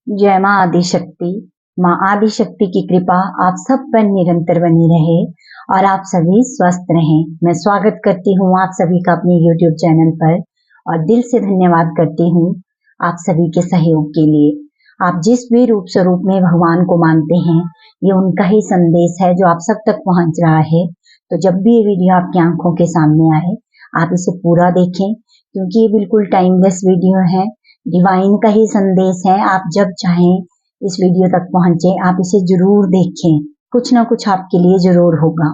जय माँ आदिशक्ति। माँ आदिशक्ति की कृपा आप सब पर निरंतर बनी रहे और आप सभी स्वस्थ रहें। मैं स्वागत करती हूँ आप सभी का अपने YouTube चैनल पर और दिल से धन्यवाद करती हूँ आप सभी के सहयोग के लिए। आप जिस भी रूप स्वरूप में भगवान को मानते हैं, ये उनका ही संदेश है जो आप सब तक पहुंच रहा है। तो जब भी ये वीडियो आपकी आंखों के सामने आए, आप इसे पूरा देखें, क्योंकि ये बिल्कुल टाइमलेस वीडियो है। डिवाइन का ही संदेश है। आप जब चाहें इस वीडियो तक पहुंचे, आप इसे जरूर देखें, कुछ ना कुछ आपके लिए जरूर होगा।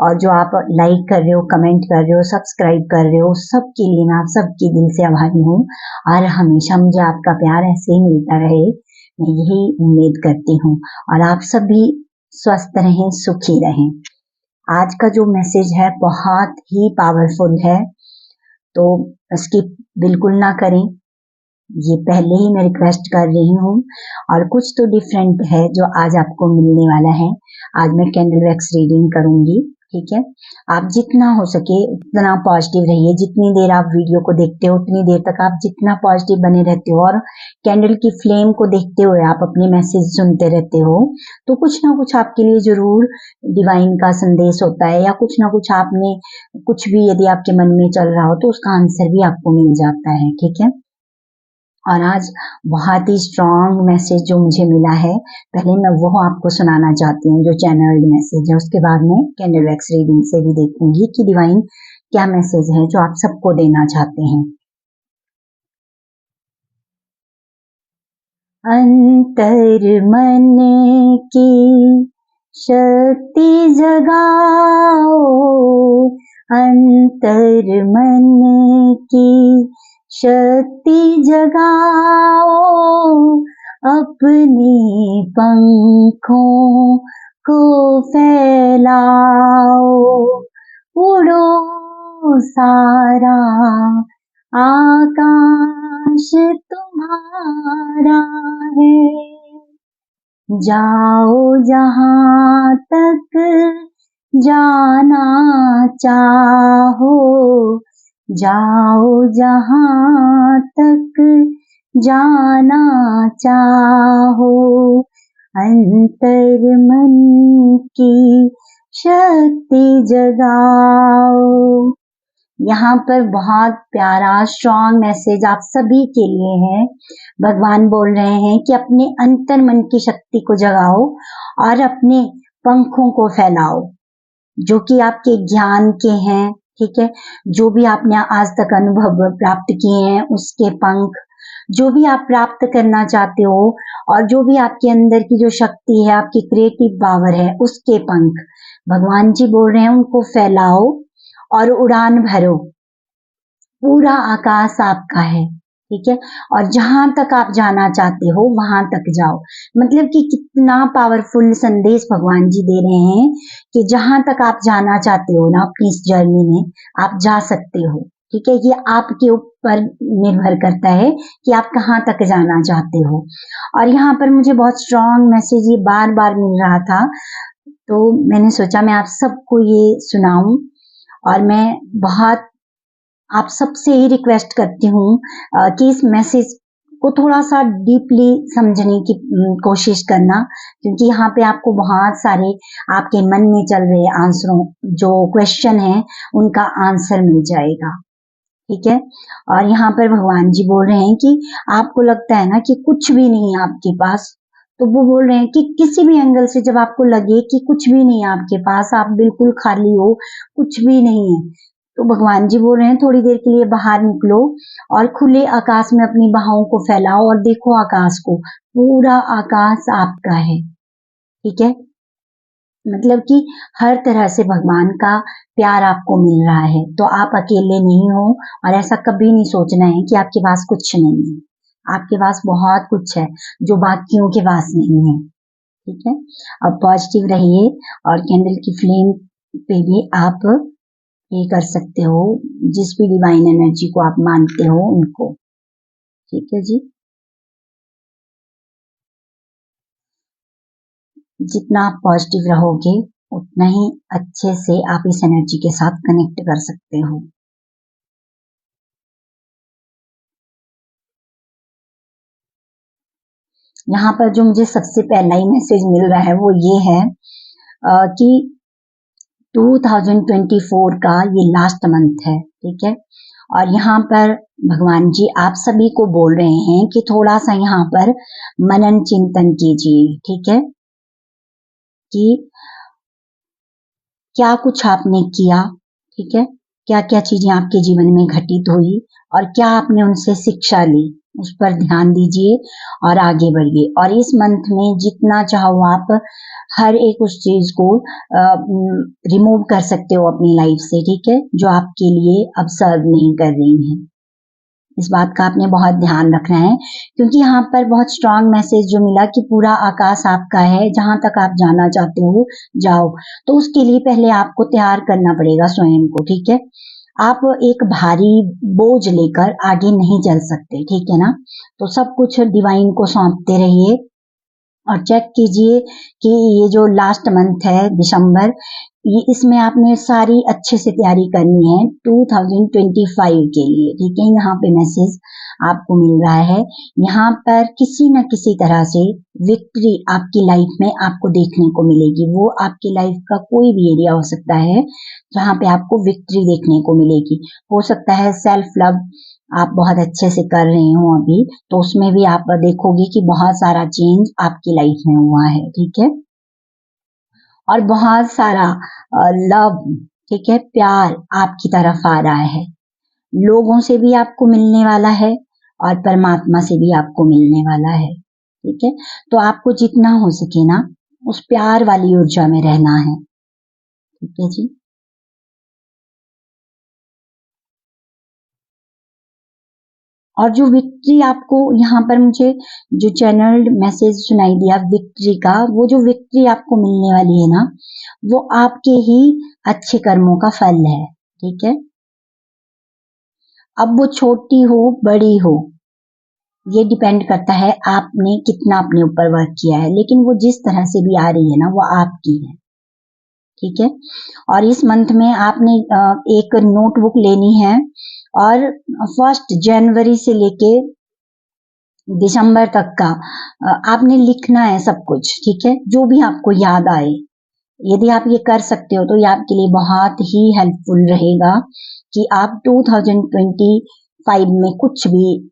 और जो आप लाइक कर रहे हो, कमेंट कर रहे हो, सब्सक्राइब कर रहे हो, सबके लिए मैं आप सबके दिल से आभारी हूँ और हमेशा मुझे आपका प्यार ऐसे ही मिलता रहे, मैं यही उम्मीद करती हूँ। और आप सभी स्वस्थ रहें, सुखी रहें। आज का जो मैसेज है बहुत ही पावरफुल है, तो स्किप बिल्कुल ना करें। ये पहले ही मैं रिक्वेस्ट कर रही हूँ। और कुछ तो डिफरेंट है जो आज आपको मिलने वाला है। आज मैं कैंडल वैक्स रीडिंग करूंगी, ठीक है। आप जितना हो सके उतना पॉजिटिव रहिए। जितनी देर आप वीडियो को देखते हो उतनी देर तक आप जितना पॉजिटिव बने रहते हो और कैंडल की फ्लेम को देखते हुए आप अपने मैसेज सुनते रहते हो, तो कुछ ना कुछ आपके लिए जरूर डिवाइन का संदेश होता है, या कुछ ना कुछ आपने कुछ भी यदि आपके मन में चल रहा हो तो उसका आंसर भी आपको मिल जाता है, ठीक है। और आज बहुत ही स्ट्रॉन्ग मैसेज जो मुझे मिला है, पहले मैं वो आपको सुनाना चाहती हूँ जो चैनल्ड मैसेज है। उसके बाद में कैंडल वैक्स रीडिंग से भी देखूंगी कि डिवाइन क्या मैसेज है जो आप सबको देना चाहते हैं। अंतर मन की शक्ति जगाओ, अंतर मन की शक्ति जगाओ, अपने पंखों को फैलाओ, उड़ो सारा आकाश तुम्हारा है, जाओ जहाँ तक जाना चाहो, जाओ जहाँ तक जाना चाहो, अंतर मन की शक्ति जगाओ। यहाँ पर बहुत प्यारा स्ट्रॉन्ग मैसेज आप सभी के लिए है। भगवान बोल रहे हैं कि अपने अंतर मन की शक्ति को जगाओ और अपने पंखों को फैलाओ, जो कि आपके ज्ञान के हैं, ठीक है। जो भी आपने आज तक अनुभव प्राप्त किए हैं उसके पंख, जो भी आप प्राप्त करना चाहते हो और जो भी आपके अंदर की जो शक्ति है, आपकी क्रिएटिव पावर है, उसके पंख भगवान जी बोल रहे हैं उनको फैलाओ और उड़ान भरो। पूरा आकाश आपका है, ठीक है। और जहां तक आप जाना चाहते हो वहां तक जाओ। मतलब कि कितना पावरफुल संदेश भगवान जी दे रहे हैं कि जहां तक आप जाना चाहते हो ना अपनी इस जर्नी में, आप जा सकते हो, ठीक है। ये आपके ऊपर निर्भर करता है कि आप कहाँ तक जाना चाहते हो। और यहाँ पर मुझे बहुत स्ट्रॉन्ग मैसेज ये बार बार मिल रहा था, तो मैंने सोचा मैं आप सबको ये सुनाऊं। और मैं बहुत आप सबसे ही रिक्वेस्ट करती हूँ कि इस मैसेज को थोड़ा सा डीपली समझने की कोशिश करना, क्योंकि यहाँ पे आपको बहुत सारे आपके मन में चल रहे आंसरों जो क्वेश्चन है उनका आंसर मिल जाएगा, ठीक है। और यहाँ पर भगवान जी बोल रहे हैं कि आपको लगता है ना कि कुछ भी नहीं है आपके पास, तो वो बोल रहे हैं कि किसी भी एंगल से जब आपको लगे कि कुछ भी नहीं है आपके पास, आप बिल्कुल खाली हो, कुछ भी नहीं है, तो भगवान जी बोल रहे हैं थोड़ी देर के लिए बाहर निकलो और खुले आकाश में अपनी बाहों को फैलाओ और देखो आकाश को। पूरा आकाश आपका है, ठीक है। मतलब कि हर तरह से भगवान का प्यार आपको मिल रहा है, तो आप अकेले नहीं हो। और ऐसा कभी नहीं सोचना है कि आपके पास कुछ नहीं है। आपके पास बहुत कुछ है जो बाकियों के पास नहीं है, ठीक है। अब पॉजिटिव रहिए और कैंडल की फ्लेम पे भी आप ये कर सकते हो, जिस भी डिवाइन एनर्जी को आप मानते हो उनको, ठीक है जी। जितना आप पॉजिटिव रहोगे उतना ही अच्छे से आप इस एनर्जी के साथ कनेक्ट कर सकते हो। यहाँ पर जो मुझे सबसे पहला ही मैसेज मिल रहा है वो ये है कि 2024 का ये लास्ट मंथ है, ठीक है। और यहाँ पर भगवान जी आप सभी को बोल रहे हैं कि थोड़ा सा यहाँ पर मनन चिंतन कीजिए, ठीक है, कि क्या कुछ आपने किया, ठीक है, क्या क्या चीजें आपके जीवन में घटित हुई और क्या आपने उनसे शिक्षा ली, उस पर ध्यान दीजिए और आगे बढ़िए। और इस मंथ में जितना चाहो आप हर एक उस चीज को रिमूव कर सकते हो अपनी लाइफ से, ठीक है, जो आपके लिए अब सर्व नहीं कर रही है। इस बात का आपने बहुत ध्यान रखना है, क्योंकि यहाँ पर बहुत स्ट्रांग मैसेज जो मिला कि पूरा आकाश आपका है, जहां तक आप जाना चाहते हो जाओ। तो उसके लिए पहले आपको तैयार करना पड़ेगा स्वयं को, ठीक है। आप एक भारी बोझ लेकर आगे नहीं चल सकते, ठीक है ना। तो सब कुछ डिवाइन को सौंपते रहिए और चेक कीजिए कि ये जो लास्ट मंथ है दिसंबर, ये इसमें आपने सारी अच्छे से तैयारी करनी है 2025 के लिए, ठीक है। यहाँ पे मैसेज आपको मिल रहा है, यहाँ पर किसी न किसी तरह से विक्ट्री आपकी लाइफ में आपको देखने को मिलेगी। वो आपकी लाइफ का कोई भी एरिया हो सकता है जहाँ पे आपको विक्ट्री देखने को मिलेगी। हो सकता है सेल्फ लव आप बहुत अच्छे से कर रहे हो अभी, तो उसमें भी आप देखोगे कि बहुत सारा चेंज आपकी लाइफ में हुआ है, ठीक है। और बहुत सारा लव, ठीक है, प्यार आपकी तरफ आ रहा है। लोगों से भी आपको मिलने वाला है और परमात्मा से भी आपको मिलने वाला है, ठीक है। तो आपको जितना हो सके ना उस प्यार वाली ऊर्जा में रहना है, ठीक है जी। और जो विक्ट्री आपको यहाँ पर मुझे जो चैनल्ड मैसेज सुनाई दिया विक्ट्री का, वो जो विक्ट्री आपको मिलने वाली है ना, वो आपके ही अच्छे कर्मों का फल है, ठीक है। अब वो छोटी हो बड़ी हो, ये डिपेंड करता है आपने कितना अपने ऊपर वर्क किया है, लेकिन वो जिस तरह से भी आ रही है ना वो आपकी है, ठीक है। और इस मंथ में आपने एक नोटबुक लेनी है और 1 जनवरी से लेके दिसंबर तक का आपने लिखना है सब कुछ, ठीक है, जो भी आपको याद आए। यदि आप ये कर सकते हो तो ये आपके लिए बहुत ही हेल्पफुल रहेगा कि आप 2025 में कुछ भी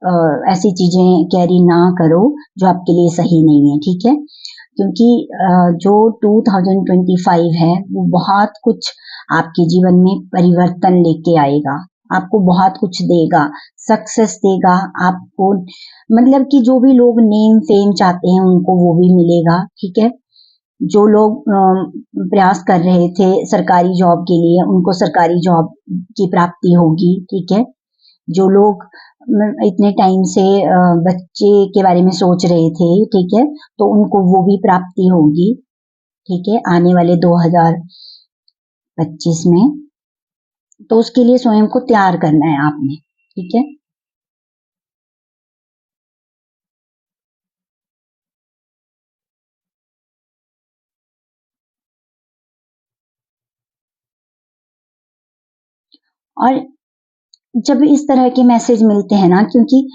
ऐसी चीजें कैरी ना करो जो आपके लिए सही नहीं है, ठीक है। क्योंकि जो 2025 है वो बहुत कुछ आपके जीवन में परिवर्तन लेके आएगा, आपको बहुत कुछ देगा, सक्सेस देगा आपको, मतलब कि जो भी लोग नेम फेम चाहते हैं उनको वो भी मिलेगा, ठीक है। जो लोग प्रयास कर रहे थे सरकारी जॉब के लिए उनको सरकारी जॉब की प्राप्ति होगी, ठीक है। जो लोग इतने टाइम से बच्चे के बारे में सोच रहे थे, ठीक है, तो उनको वो भी प्राप्ति होगी, ठीक है, आने वाले 2025 में। तो उसके लिए स्वयं को तैयार करना है आपने, ठीक है। और जब इस तरह के मैसेज मिलते हैं ना, क्योंकि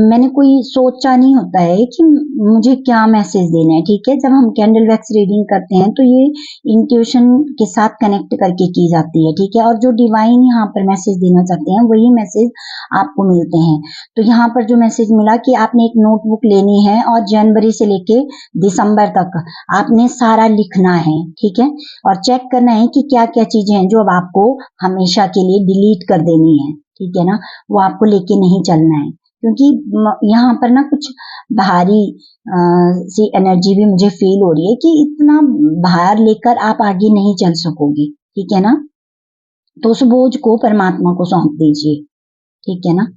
मैंने कोई सोचा नहीं होता है कि मुझे क्या मैसेज देना है, ठीक है। जब हम कैंडल वैक्स रीडिंग करते हैं तो ये इंट्यूशन के साथ कनेक्ट करके की जाती है, ठीक है। और जो डिवाइन यहाँ पर मैसेज देना चाहते हैं वही मैसेज आपको मिलते हैं। तो यहाँ पर जो मैसेज मिला कि आपने एक नोटबुक लेनी है और जनवरी से लेके दिसंबर तक आपने सारा लिखना है, ठीक है। और चेक करना है कि क्या क्या चीजें हैं जो अब आपको हमेशा के लिए डिलीट कर देनी है, ठीक है ना। वो आपको लेके नहीं चलना है, क्योंकि यहाँ पर ना कुछ भारी सी एनर्जी भी मुझे फील हो रही है कि इतना भार लेकर आप आगे नहीं चल सकोगे, ठीक है ना। तो उस बोझ को परमात्मा को सौंप दीजिए, ठीक है ना।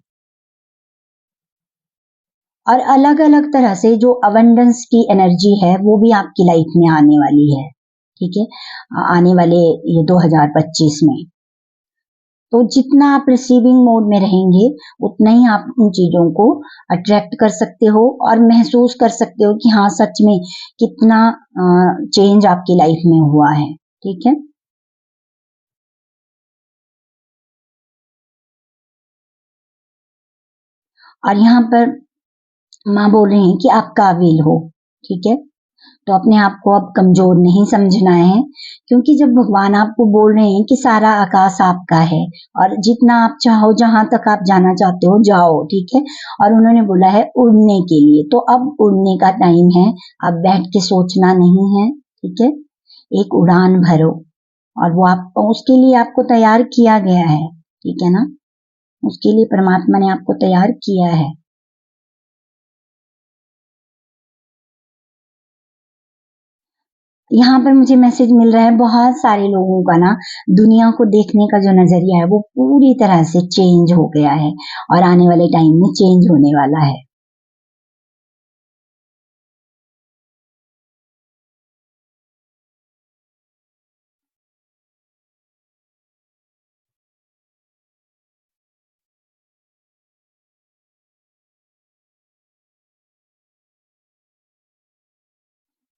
और अलग अलग तरह से जो अबंडेंस की एनर्जी है वो भी आपकी लाइफ में आने वाली है, ठीक है, आने वाले ये 2025 में। तो जितना आप रिसीविंग मोड में रहेंगे उतना ही आप उन चीजों को अट्रैक्ट कर सकते हो और महसूस कर सकते हो कि हाँ सच में कितना चेंज आपकी लाइफ में हुआ है, ठीक है। और यहाँ पर माँ बोल रही हैं कि आप काबिल हो, ठीक है। तो अपने आप को अब कमजोर नहीं समझना है, क्योंकि जब भगवान आपको बोल रहे हैं कि सारा आकाश आपका है और जितना आप चाहो जहां तक आप जाना चाहते हो जाओ, ठीक है। और उन्होंने बोला है उड़ने के लिए, तो अब उड़ने का टाइम है। अब बैठ के सोचना नहीं है, ठीक है। एक उड़ान भरो और वो आप उसके लिए आपको तैयार किया गया है, ठीक है ना। उसके लिए परमात्मा ने आपको तैयार किया है। यहाँ पर मुझे मैसेज मिल रहा है बहुत सारे लोगों का ना, दुनिया को देखने का जो नजरिया है वो पूरी तरह से चेंज हो गया है और आने वाले टाइम में चेंज होने वाला है।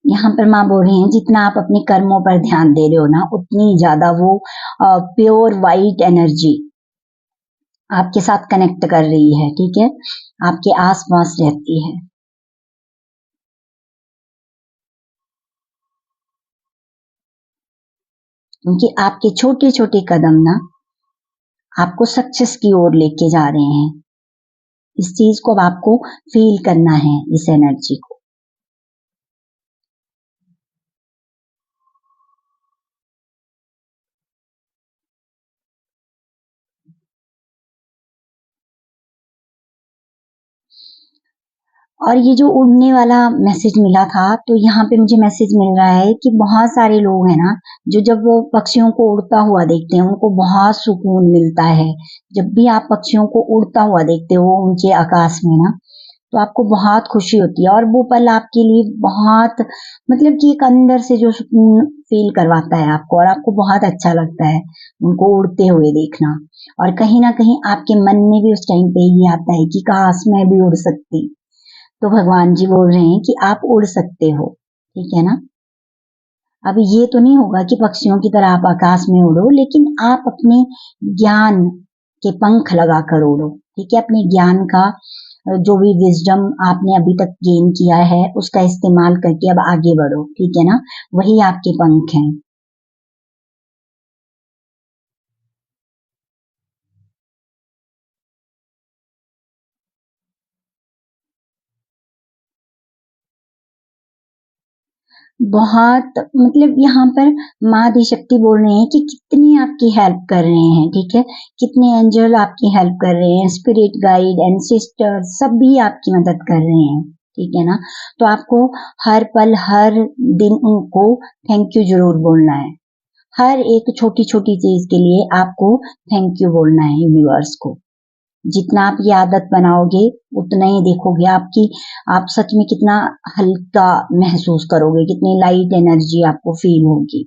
यहाँ पर माँ बोल रही हैं जितना आप अपने कर्मों पर ध्यान दे रहे हो ना, उतनी ज्यादा वो प्योर वाइट एनर्जी आपके साथ कनेक्ट कर रही है, ठीक है। आपके आसपास रहती है। क्योंकि आपके छोटे छोटे कदम ना आपको सक्सेस की ओर लेके जा रहे हैं। इस चीज को अब आपको फील करना है, इस एनर्जी को। और ये जो उड़ने वाला मैसेज मिला था, तो यहाँ पे मुझे मैसेज मिल रहा है कि बहुत सारे लोग हैं ना, जो जब वो पक्षियों को उड़ता हुआ देखते हैं उनको बहुत सुकून मिलता है। जब भी आप पक्षियों को उड़ता हुआ देखते हो ऊंचे आकाश में ना, तो आपको बहुत खुशी होती है और वो पल आपके लिए बहुत, मतलब कि एक अंदर से जो सुकून फील करवाता है आपको, और आपको बहुत अच्छा लगता है उनको उड़ते हुए देखना। और कहीं ना कहीं आपके मन में भी उस टाइम पे ये आता है कि काश मैं भी उड़ सकती। तो भगवान जी बोल रहे हैं कि आप उड़ सकते हो, ठीक है ना। अब ये तो नहीं होगा कि पक्षियों की तरह आप आकाश में उड़ो, लेकिन आप अपने ज्ञान के पंख लगाकर उड़ो, ठीक है। अपने ज्ञान का जो भी विजडम आपने अभी तक गेन किया है उसका इस्तेमाल करके अब आगे बढ़ो, ठीक है ना। वही आपके पंख हैं। बहुत, मतलब यहाँ पर माँ आदि शक्ति बोल रहे हैं कि कितनी आपकी हेल्प कर रहे हैं, ठीक है। कितने एंजल आपकी हेल्प कर रहे हैं, स्पिरिट गाइड एंड सिस्टर सब भी आपकी मदद कर रहे हैं, ठीक है ना। तो आपको हर पल हर दिन उनको थैंक यू जरूर बोलना है। हर एक छोटी छोटी चीज के लिए आपको थैंक यू बोलना है यूनिवर्स को। जितना आप ये आदत बनाओगे उतना ही देखोगे आपकी, आप सच में कितना हल्का महसूस करोगे, कितनी लाइट एनर्जी आपको फील होगी।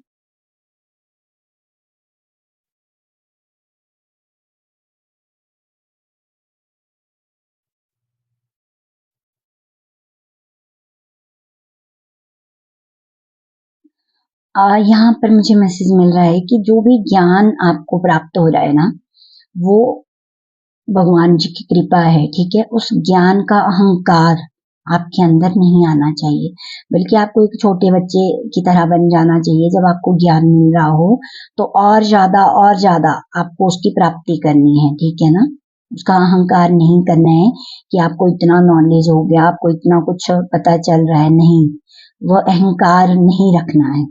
यहाँ पर मुझे मैसेज मिल रहा है कि जो भी ज्ञान आपको प्राप्त हो रहा है ना, वो भगवान जी की कृपा है, ठीक है। उस ज्ञान का अहंकार आपके अंदर नहीं आना चाहिए, बल्कि आपको एक छोटे बच्चे की तरह बन जाना चाहिए। जब आपको ज्ञान मिल रहा हो तो और ज्यादा आपको उसकी प्राप्ति करनी है, ठीक है ना। उसका अहंकार नहीं करना है कि आपको इतना नॉलेज हो गया, आपको इतना कुछ पता चल रहा है, नहीं। वो अहंकार नहीं रखना है।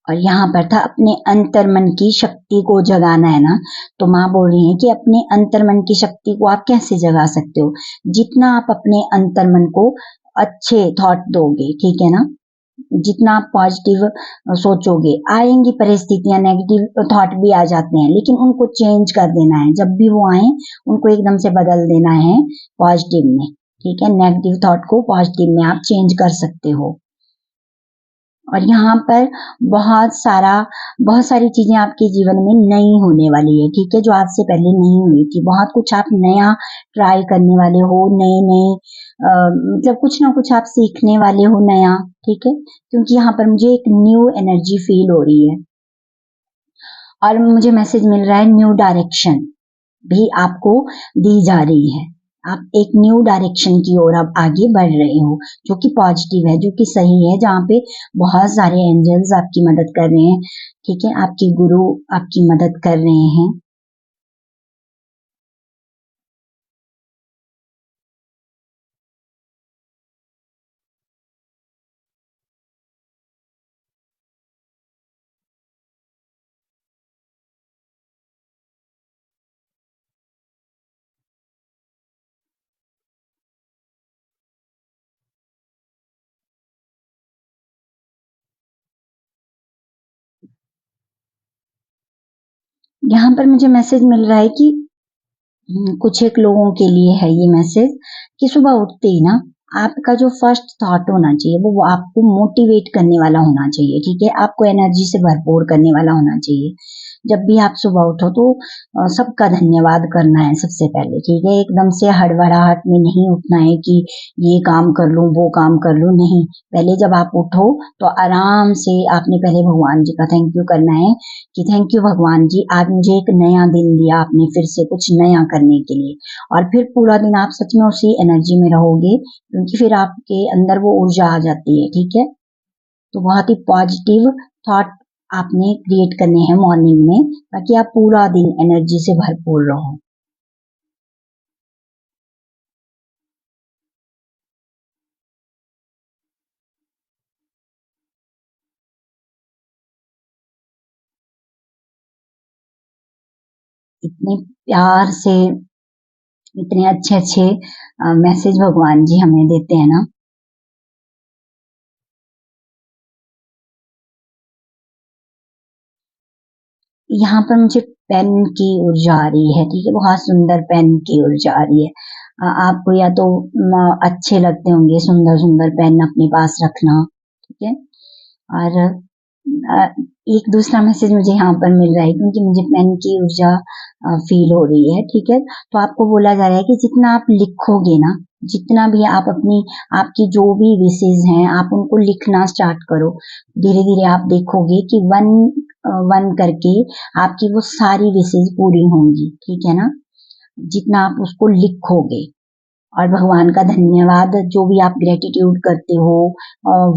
और यहाँ पर था अपने अंतर मन की शक्ति को जगाना है ना। तो माँ बोल रही है कि अपने अंतर मन की शक्ति को आप कैसे जगा सकते हो। जितना आप अपने अंतर मन को अच्छे थॉट दोगे, ठीक है ना, जितना आप पॉजिटिव सोचोगे, आएंगी परिस्थितियां, नेगेटिव थॉट भी आ जाते हैं, लेकिन उनको चेंज कर देना है। जब भी वो आए उनको एकदम से बदल देना है पॉजिटिव में, ठीक है। नेगेटिव थॉट को पॉजिटिव में आप चेंज कर सकते हो। और यहाँ पर बहुत सारी चीजें आपके जीवन में नई होने वाली है, ठीक है, जो आज से पहले नहीं हुई थी। बहुत कुछ आप नया ट्राई करने वाले हो, नए नए मतलब कुछ ना कुछ आप सीखने वाले हो नया, ठीक है, क्योंकि यहाँ पर मुझे एक न्यू एनर्जी फील हो रही है और मुझे मैसेज मिल रहा है न्यू डायरेक्शन भी आपको दी जा रही है। आप एक न्यू डायरेक्शन की ओर अब आगे बढ़ रहे हो, जो कि पॉजिटिव है, जो कि सही है, जहाँ पे बहुत सारे एंजल्स आपकी मदद कर रहे हैं, ठीक है, आपके गुरु आपकी मदद कर रहे हैं। यहाँ पर मुझे मैसेज मिल रहा है कि कुछ एक लोगों के लिए है ये मैसेज कि सुबह उठते ही ना आपका जो फर्स्ट थॉट होना चाहिए वो आपको मोटिवेट करने वाला होना चाहिए, ठीक है, आपको एनर्जी से भरपूर करने वाला होना चाहिए। जब भी आप सुबह उठो तो सबका धन्यवाद करना है सबसे पहले, ठीक है, एकदम से हड़बड़ाहट में नहीं उठना है कि ये काम कर लूं वो काम कर लूं, नहीं, पहले जब आप उठो तो आराम से आपने पहले भगवान जी का थैंक यू करना है कि थैंक यू भगवान जी, आज मुझे एक नया दिन दिया आपने फिर से कुछ नया करने के लिए। और फिर पूरा दिन आप सच में उसी एनर्जी में रहोगे, क्योंकि फिर आपके अंदर वो ऊर्जा आ जाती है, ठीक है। तो बहुत ही पॉजिटिव थॉट आपने क्रिएट करने हैं मॉर्निंग में, ताकि आप पूरा दिन एनर्जी से भरपूर रहो। इतने प्यार से इतने अच्छे अच्छे मैसेज भगवान जी हमें देते हैं ना। यहाँ पर मुझे पेन की ऊर्जा आ रही है, ठीक है, बहुत सुंदर पेन की ऊर्जा आ रही है। आपको या तो अच्छे लगते होंगे सुंदर सुंदर पेन अपने पास रखना, ठीक है। और एक दूसरा मैसेज मुझे यहाँ पर मिल रहा है, क्योंकि मुझे पेन की ऊर्जा फील हो रही है, ठीक है, तो आपको बोला जा रहा है कि जितना आप लिखोगे ना, जितना भी आप अपनी आपकी जो भी विशेष हैं आप उनको लिखना स्टार्ट करो। धीरे धीरे आप देखोगे कि वन वन करके आपकी वो सारी विशेष पूरी होंगी, ठीक है ना, जितना आप उसको लिखोगे। और भगवान का धन्यवाद जो भी आप ग्रेटिट्यूड करते हो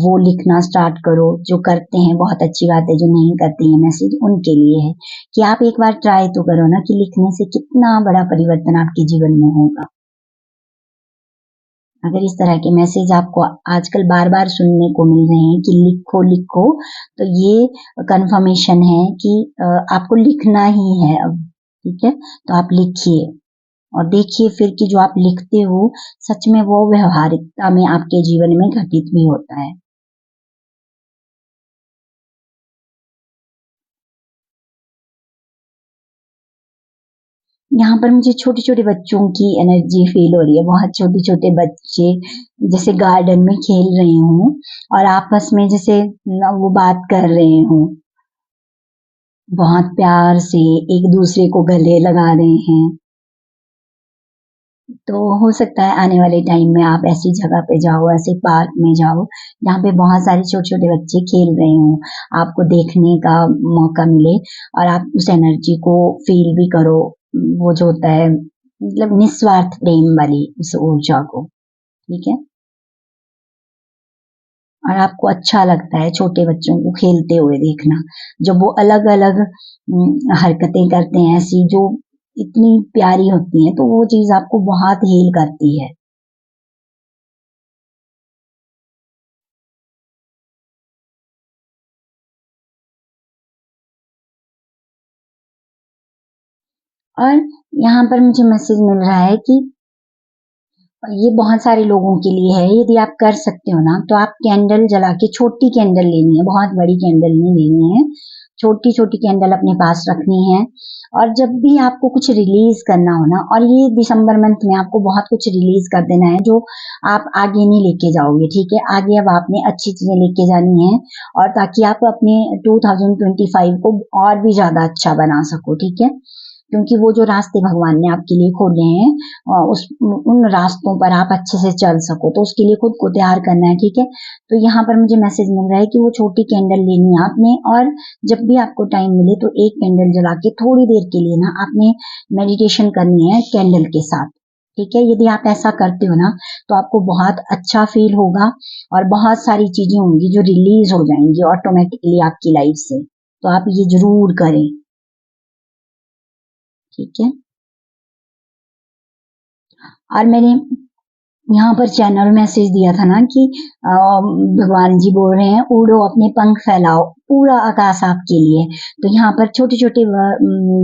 वो लिखना स्टार्ट करो। जो करते हैं बहुत अच्छी बात है, जो नहीं करते हैं मैसेज उनके लिए है कि आप एक बार ट्राई तो करो ना कि लिखने से कितना बड़ा परिवर्तन आपके जीवन में होगा। अगर इस तरह के मैसेज आपको आजकल बार बार सुनने को मिल रहे हैं कि लिखो लिखो, तो ये कंफर्मेशन है कि आपको लिखना ही है अब, ठीक है, तो आप लिखिए और देखिए फिर कि जो आप लिखते हो सच में वो व्यवहारिकता में आपके जीवन में घटित भी होता है। यहाँ पर मुझे छोटे छोटे बच्चों की एनर्जी फील हो रही है, बहुत छोटे छोटे बच्चे जैसे गार्डन में खेल रहे हों और आपस में जैसे वो बात कर रहे हों, बहुत प्यार से एक दूसरे को गले लगा रहे हैं। तो हो सकता है आने वाले टाइम में आप ऐसी जगह पे जाओ, ऐसे पार्क में जाओ जहाँ पे बहुत सारे छोटे-छोटे बच्चे खेल रहे हों, आपको देखने का मौका मिले और आप उस एनर्जी को फ़ील भी करो। वो जो होता है मतलब निस्वार्थ प्रेम वाली उस ऊर्जा को, ठीक है? और आपको अच्छा लगता है छोटे बच्चों को खेलते हुए देखना। जब वो अलग-अलग हरकतें करते हैं ऐसी जो इतनी प्यारी होती हैं, तो वो चीज़ आपको बहुत हील करती है। और यहाँ पर मुझे मैसेज मिल रहा है कि ये बहुत सारे लोगों के लिए है, यदि आप कर सकते हो ना तो आप कैंडल जला के, छोटी कैंडल लेनी है, बहुत बड़ी कैंडल नहीं लेनी है, छोटी छोटी कैंडल अपने पास रखनी है। और जब भी आपको कुछ रिलीज करना हो ना, और ये दिसंबर मंथ में आपको बहुत कुछ रिलीज कर देना है जो आप आगे नहीं लेके जाओगे, ठीक है, आगे अब आपने अच्छी चीजें लेके जानी है और ताकि आप अपने 2025 को और भी ज्यादा अच्छा बना सको, ठीक है। क्योंकि वो जो रास्ते भगवान ने आपके लिए खोले हैं उन रास्तों पर आप अच्छे से चल सको, तो उसके लिए खुद को तैयार करना है, ठीक है। तो यहाँ पर मुझे मैसेज मिल रहा है कि वो छोटी कैंडल लेनी है आपने, और जब भी आपको टाइम मिले तो एक कैंडल जला के थोड़ी देर के लिए ना आपने मेडिटेशन करनी है कैंडल के साथ, ठीक है। यदि आप ऐसा करते हो ना तो आपको बहुत अच्छा फील होगा और बहुत सारी चीजें होंगी जो रिलीज हो जाएंगी ऑटोमेटिकली आपकी लाइफ से। तो आप ये जरूर करें, ठीक है। और मैंने यहाँ पर चैनल मैसेज दिया था ना कि भगवान जी बोल रहे हैं उड़ो, अपने पंख फैलाओ, पूरा आकाश आपके लिए। तो यहाँ पर छोटे छोटे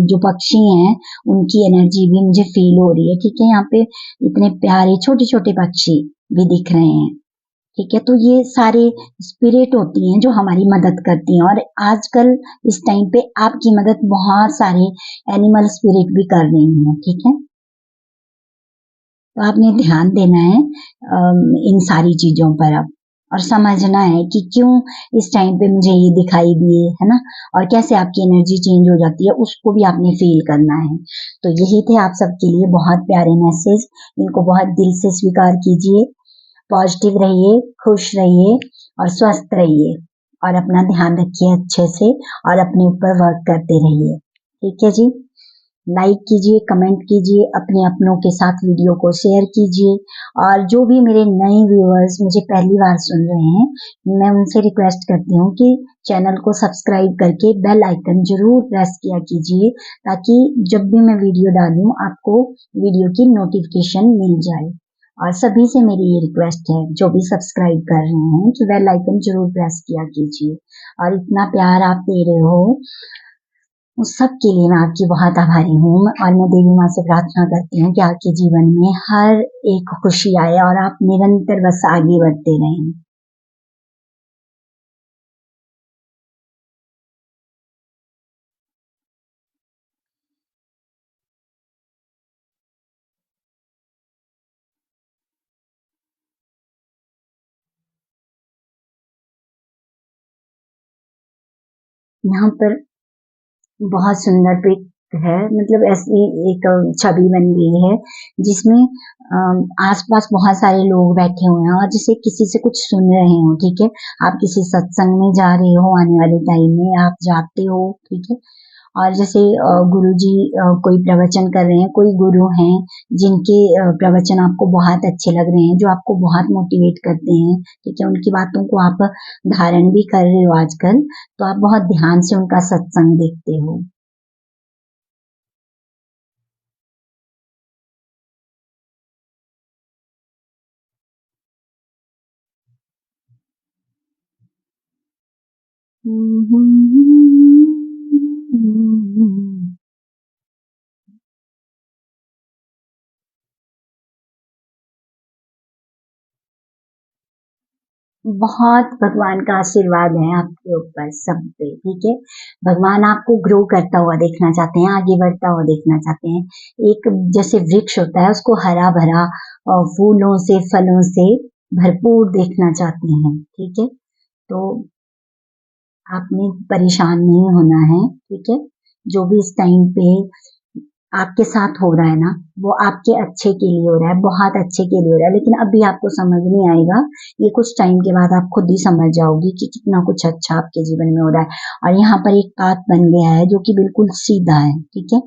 जो पक्षी हैं उनकी एनर्जी भी मुझे फील हो रही है, ठीक है। यहाँ पे इतने प्यारे छोटे छोटे पक्षी भी दिख रहे हैं, ठीक है। तो ये सारे स्पिरिट होती हैं जो हमारी मदद करती हैं, और आजकल इस टाइम पे आपकी मदद बहुत सारे एनिमल स्पिरिट भी कर रही हैं, ठीक है। तो आपने ध्यान देना है इन सारी चीजों पर अब, और समझना है कि क्यों इस टाइम पे मुझे ये दिखाई दिए, है ना, और कैसे आपकी एनर्जी चेंज हो जाती है उसको भी आपने फील करना है। तो यही थे आप सबके लिए बहुत प्यारे मैसेज, इनको बहुत दिल से स्वीकार कीजिए। पॉजिटिव रहिए, खुश रहिए और स्वस्थ रहिए, और अपना ध्यान रखिए अच्छे से, और अपने ऊपर वर्क करते रहिए, ठीक है जी। लाइक कीजिए, कमेंट कीजिए, अपने अपनों के साथ वीडियो को शेयर कीजिए, और जो भी मेरे नए व्यूअर्स मुझे पहली बार सुन रहे हैं, मैं उनसे रिक्वेस्ट करती हूँ कि चैनल को सब्सक्राइब करके बेल आइकन जरूर प्रेस किया कीजिए, ताकि जब भी मैं वीडियो डालूं आपको वीडियो की नोटिफिकेशन मिल जाए। और सभी से मेरी ये रिक्वेस्ट है जो भी सब्सक्राइब कर रहे हैं कि बेल आइकन जरूर प्रेस किया कीजिए, और इतना प्यार आप दे रहे हो उस सब के लिए मैं आपकी बहुत आभारी हूँ। और मैं देवी माँ से प्रार्थना करती हूँ कि आपके जीवन में हर एक खुशी आए और आप निरंतर बस आगे बढ़ते रहें। यहाँ पर बहुत सुंदर पिक है, मतलब ऐसी एक छवि बन गई है जिसमें आसपास बहुत सारे लोग बैठे हुए हैं और जैसे किसी से कुछ सुन रहे हो, ठीक है। आप किसी सत्संग में जा रहे हो, आने वाले टाइम में आप जाते हो, ठीक है। और जैसे गुरुजी कोई प्रवचन कर रहे हैं, कोई गुरु हैं जिनके प्रवचन आपको बहुत अच्छे लग रहे हैं, जो आपको बहुत मोटिवेट करते हैं, ठीक है। उनकी बातों को आप धारण भी कर रहे हो आजकल, तो आप बहुत ध्यान से उनका सत्संग देखते हो। बहुत भगवान का आशीर्वाद है आपके ऊपर सब पे, ठीक है। भगवान आपको ग्रो करता हुआ देखना चाहते हैं, आगे बढ़ता हुआ देखना चाहते हैं। एक जैसे वृक्ष होता है उसको हरा भरा फूलों से फलों से भरपूर देखना चाहते हैं, ठीक है। तो आपने परेशान नहीं होना है, ठीक है। जो भी इस टाइम पे आपके साथ हो रहा है ना, वो आपके अच्छे के लिए हो रहा है, बहुत अच्छे के लिए हो रहा है। लेकिन अभी आपको समझ नहीं आएगा, ये कुछ टाइम के बाद आप खुद ही समझ जाओगी कि कितना कुछ अच्छा आपके जीवन में हो रहा है। और यहाँ पर एक पाथ बन गया है जो कि बिल्कुल सीधा है, ठीक है।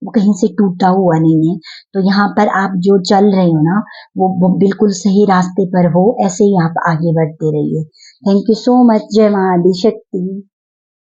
वो कहीं से टूटा हुआ नहीं है। तो यहाँ पर आप जो चल रहे हो ना, वो बिल्कुल सही रास्ते पर हो, ऐसे ही आप आगे बढ़ते रहिए। Thank you so much. जय मां आदि शक्ति।